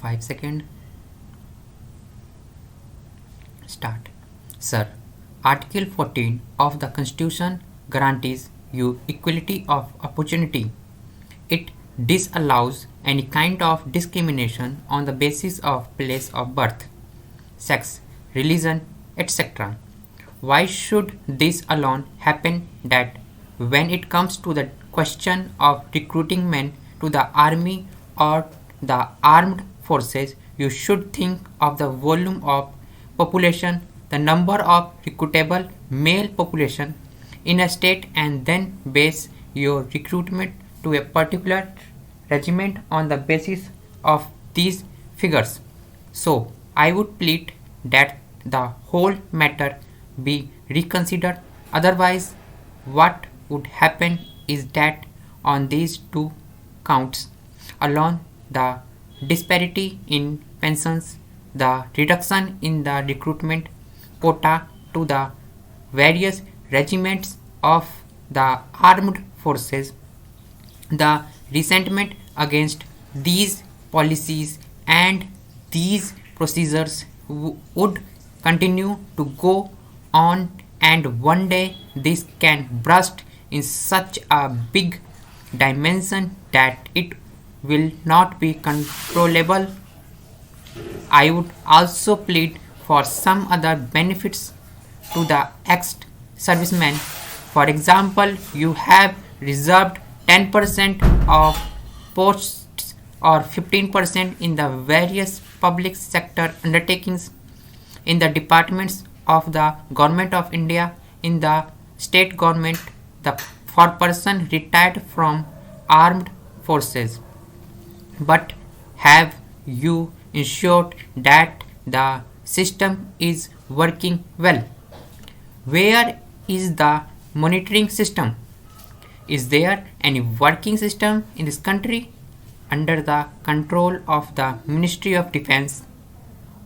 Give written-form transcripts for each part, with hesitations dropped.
5 seconds. Start. Sir, Article 14 of the Constitution guarantees you equality of opportunity. It disallows any kind of discrimination on the basis of place of birth, sex, religion, etc. Why should this alone happen that when it comes to the question of recruiting men to the army or the armed forces, you should think of the volume of population, the number of recruitable male population in a state, and then base your recruitment to a particular regiment on the basis of these figures. So, I would plead that the whole matter be reconsidered. Otherwise, what would happen is that on these two counts alone, the disparity in pensions, the reduction in the recruitment quota to the various regiments of the armed forces, the resentment against these policies and these procedures would continue to go on, and one day this can burst in such a big dimension that it will not be controllable. I would also plead for some other benefits to the ex-servicemen. For example, you have reserved 10% of posts or 15% in the various public sector undertakings, in the departments of the Government of India, in the state government, for person retired from armed forces. But have you ensured that the system is working well? Where is the monitoring system? Is there any working system in this country under the control of the Ministry of Defense,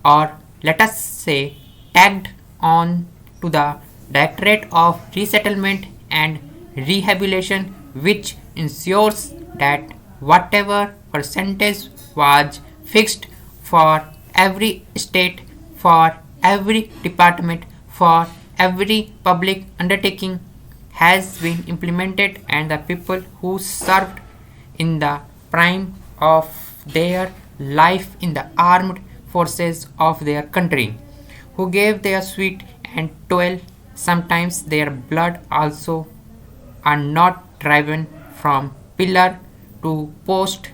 or let us say tagged on to the Directorate of Resettlement and Rehabilitation, which ensures that whatever percentage was fixed for every state, for every department, for every public undertaking has been implemented, and the people who served in the prime of their life in the armed forces of their country, who gave their sweat and toil, sometimes their blood also, are not driven from pillar to post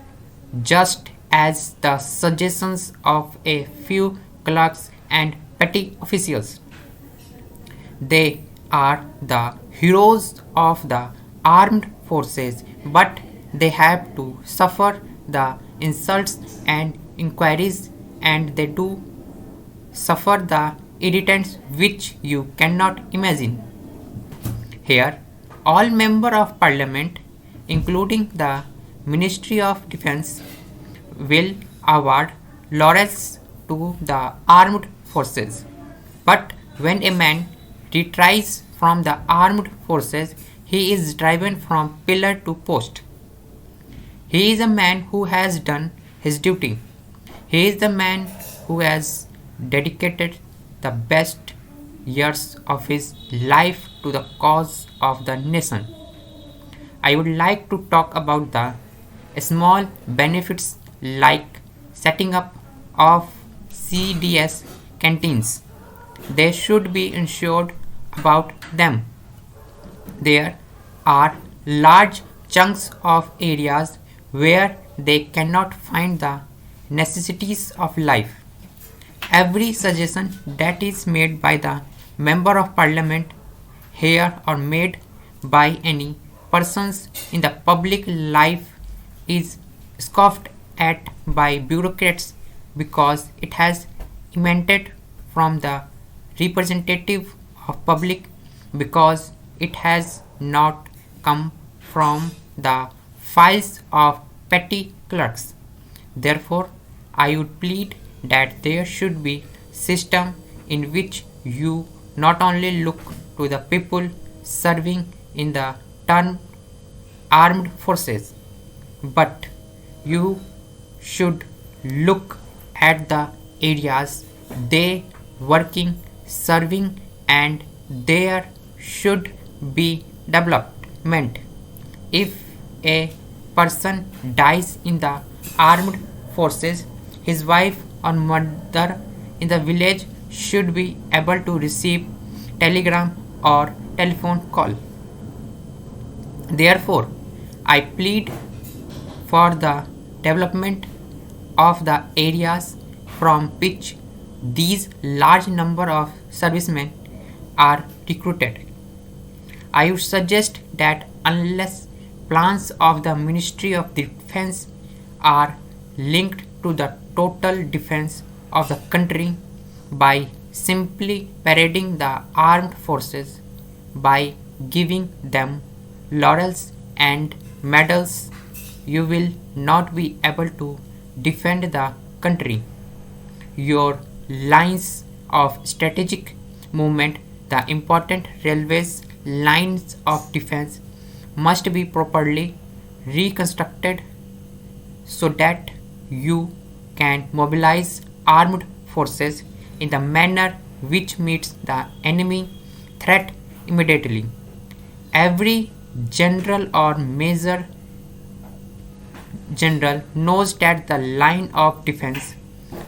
just as the suggestions of a few clerks and petty officials. They are the heroes of the armed forces, but they have to suffer the insults and inquiries, and they do suffer the irritants which you cannot imagine. Here, all member of parliament, including the Ministry of Defense, will award laurels to the armed forces. But when a man retires from the armed forces, he is driven from pillar to post. He is a man who has done his duty. He is the man who has dedicated the best years of his life to the cause of the nation. I would like to talk about the small benefits like setting up of CDS canteens. They should be ensured about them. There are large chunks of areas where they cannot find the necessities of life. Every suggestion that is made by the member of parliament here or made by any persons in the public life is scoffed at by bureaucrats because it has emanated from the representative of public, because it has not come from the files of petty clerks. Therefore, I would plead that there should be system in which you not only look to the people serving in the term armed forces, but you should look at the areas they working, serving, and there should be development. If a person dies in the armed forces, his wife or mother in the village should be able to receive telegram or telephone call. Therefore, I plead for the development of the areas from which these large number of servicemen are recruited. I would suggest that unless plans of the Ministry of Defense are linked to the total defense of the country by simply parading the armed forces, by giving them laurels and medals, you will not be able to defend the country. Your lines of strategic movement, the important railways lines of defense, must be properly reconstructed so that you can mobilize armed forces in the manner which meets the enemy threat immediately. Every general or major general knows that the line of defense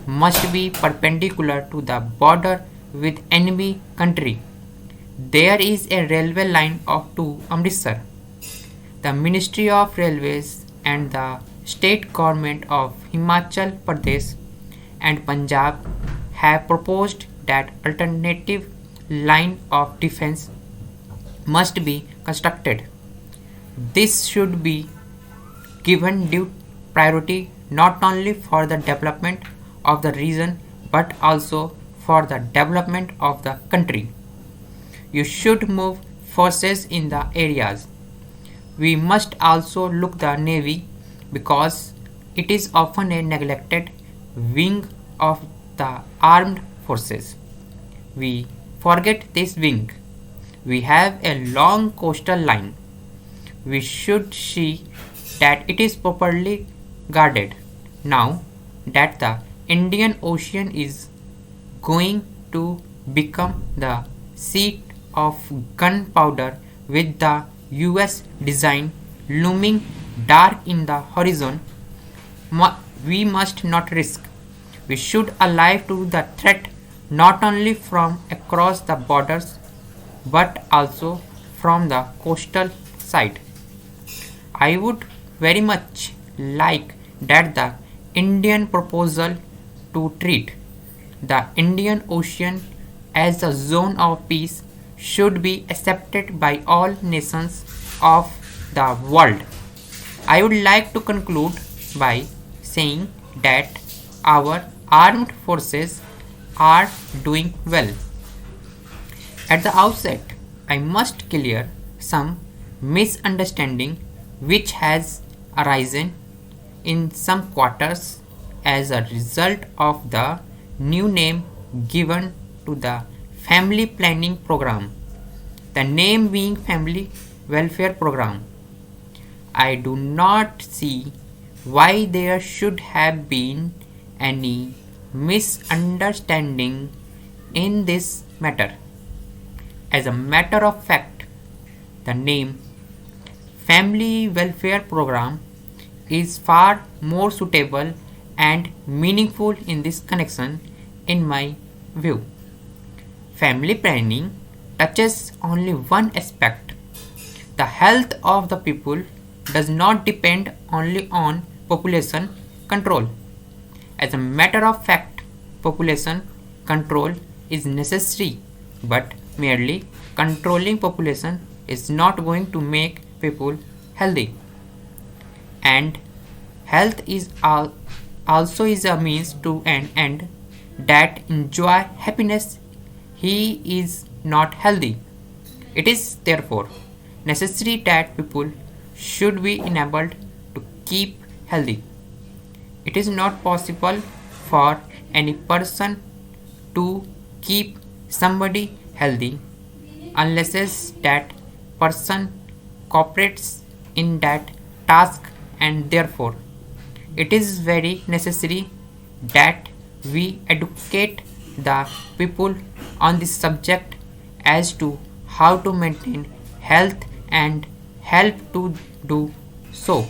must be perpendicular to the border with enemy country. There is a railway line to Amritsar. The Ministry of Railways and the state government of Himachal Pradesh and Punjab have proposed that alternative line of defense must be constructed. This should be given due priority not only for the development of the region but also for the development of the country. You should move forces in the areas. We must also look the navy because it is often a neglected wing of the armed forces. We forget this wing. We have a long coastal line. We should see that it is properly guarded. Now that the Indian Ocean is going to become the seat of gunpowder with the US design looming dark in the horizon, we must not risk. We should alive to the threat not only from across the borders but also from the coastal side. I would very much like that the Indian proposal to treat the Indian Ocean as a zone of peace should be accepted by all nations of the world. I would like to conclude by saying that our armed forces are doing well. At the outset, I must clear some misunderstanding which has arisen in some quarters as a result of the new name given to the family planning program, the name being family welfare program. I do not see why there should have been any misunderstanding in this matter. As a matter of fact, the name Family Welfare Program is far more suitable and meaningful in this connection, in my view. Family planning touches only one aspect. The health of the people does not depend only on population control. As a matter of fact, population control is necessary, but merely controlling population is not going to make people healthy. And health is also is a means to an end that enjoy happiness. He is not healthy. It is therefore necessary that people should be enabled to keep healthy. It is not possible for any person to keep somebody healthy unless that person cooperates in that task, and therefore it is very necessary that we educate the people on this subject as to how to maintain health and help to do so.